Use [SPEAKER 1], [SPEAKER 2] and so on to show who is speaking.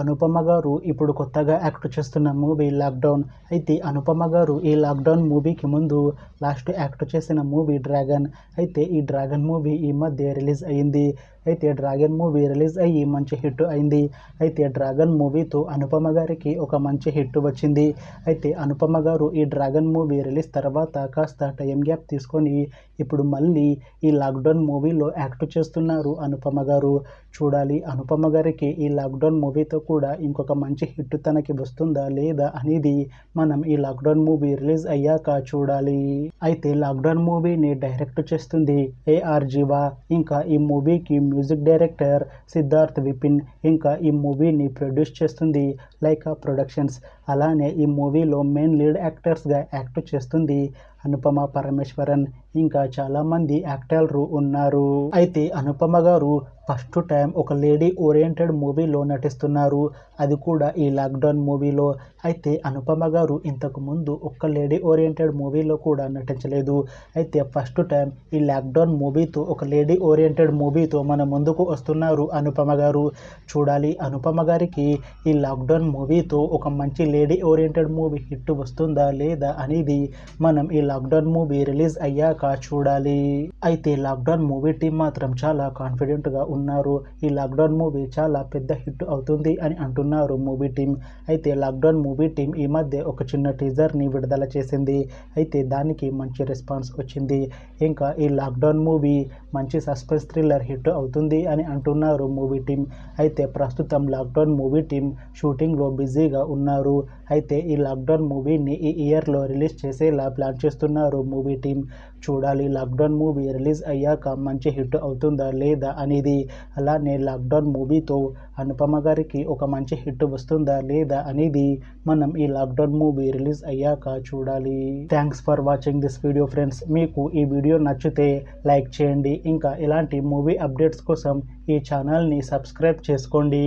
[SPEAKER 1] అనుపమ గారు ఇప్పుడు కొత్తగా యాక్ట్ చేస్తున్న మూవీ లాక్డౌన్. అయితే అనుపమ గారు ఈ లాక్డౌన్ మూవీకి ముందు లాస్ట్ యాక్ట్ చేసిన మూవీ డ్రాగన్. అయితే ఈ డ్రాగన్ మూవీ ఈ మధ్య రిలీజ్ అయింది. అయితే డ్రాగన్ మూవీ రిలీజ్ అయ్యి మంచి హిట్ అయింది. అయితే డ్రాగన్ మూవీతో అనుపమ గారికి ఒక మంచి హిట్ వచ్చింది. అయితే అనుపమ గారు ఈ డ్రాగన్ మూవీ రిలీజ్ తర్వాత కాస్త టైం గ్యాప్ తీసుకొని ఇప్పుడు మళ్ళీ ఈ లాక్డౌన్ మూవీలో యాక్ట్ చేస్తున్నారు అనుపమ గారు. చూడాలి అనుపమ గారికి ఈ లాక్డౌన్ మూవీతో కూడా ఇంకొక మంచి హిట్ తనకి వస్తుందా లేదా అనేది మనం ఈ లాక్డౌన్ మూవీ రిలీజ్ అయ్యాక చూడాలి. అయితే లాక్డౌన్ మూవీని డైరెక్ట్ చేస్తుంది ఏఆర్ జీవా. ఇంకా ఈ మూవీకి మ్యూజిక్ డైరెక్టర్ సిద్ధార్థ్ విపిన్. ఇంకా ఈ మూవీని ప్రొడ్యూస్ చేస్తుంది లైకా ప్రొడక్షన్స్. అలానే ఈ మూవీలో మెయిన్ లీడ్ యాక్టర్స్గా యాక్ట్ చేస్తుంది అనుపమ పరమేశ్వరన్. ఇంకా చాలామంది యాక్టర్లు ఉన్నారు. అయితే అనుపమ గారు ఫస్ట్ టైం ఒక లేడీ ఓరియంటెడ్ మూవీలో నటిస్తున్నారు, అది కూడా ఈ లాక్డౌన్ మూవీలో. అయితే అనుపమ గారు ఇంతకు ముందు ఒక్క లేడీ ఓరియంటెడ్ మూవీలో కూడా నటించలేదు. అయితే ఫస్ట్ టైం ఈ లాక్డౌన్ మూవీతో ఒక లేడీ ఓరియంటెడ్ మూవీతో మన ముందుకు వస్తున్నారు అనుపమ గారు. చూడాలి అనుపమ గారికి ఈ లాక్డౌన్ మూవీతో ఒక మంచి లేడీ ఓరియంటెడ్ మూవీ హిట్ వస్తుందా లేదా అనేది మనం ఈ లాక్డౌన్ మూవీ రిలీజ్ అయ్యాక చూడాలి. అయితే లాక్డౌన్ మూవీ టీం మాత్రం చాలా కాన్ఫిడెంట్గా ఉన్నారు. ఈ లాక్డౌన్ మూవీ చాలా పెద్ద హిట్ అవుతుంది అని అంటున్నారు మూవీ టీం. అయితే లాక్డౌన్ మూవీ టీం ఈ మధ్య ఒక చిన్న టీజర్ని విడుదల చేసింది. అయితే దానికి మంచి రెస్పాన్స్ వచ్చింది. ఇంకా ఈ లాక్డౌన్ మూవీ మంచి సస్పెన్స్ థ్రిల్లర్ హిట్ అవుతుంది అని అంటున్నారు మూవీ టీం. అయితే ప్రస్తుతం లాక్డౌన్ మూవీ టీం షూటింగ్లో బిజీగా ఉన్నారు. అయితే ఈ లాక్డౌన్ మూవీని ఈ ఇయర్లో రిలీజ్ చేసేలా ప్లాన్ చేస్తున్నారు మూవీ టీం. చూడాలి లాక్డౌన్ మూవీ రిలీజ్ అయ్యాక మంచి హిట్ అవుతుందా లేదా అనేది. అలానే లాక్డౌన్ మూవీతో అనుపమ గారికి ఒక మంచి హిట్ వస్తుందా లేదా అనేది మనం ఈ లాక్డౌన్ మూవీ రిలీజ్ అయ్యాక చూడాలి. Thanks for watching this video friends. మీకు ఈ వీడియో నచ్చితే లైక్ చేయండి. ఇంకా ఇలాంటి మూవీ అప్డేట్స్ కోసం ఈ ఛానల్ని సబ్స్క్రైబ్ చేసుకోండి.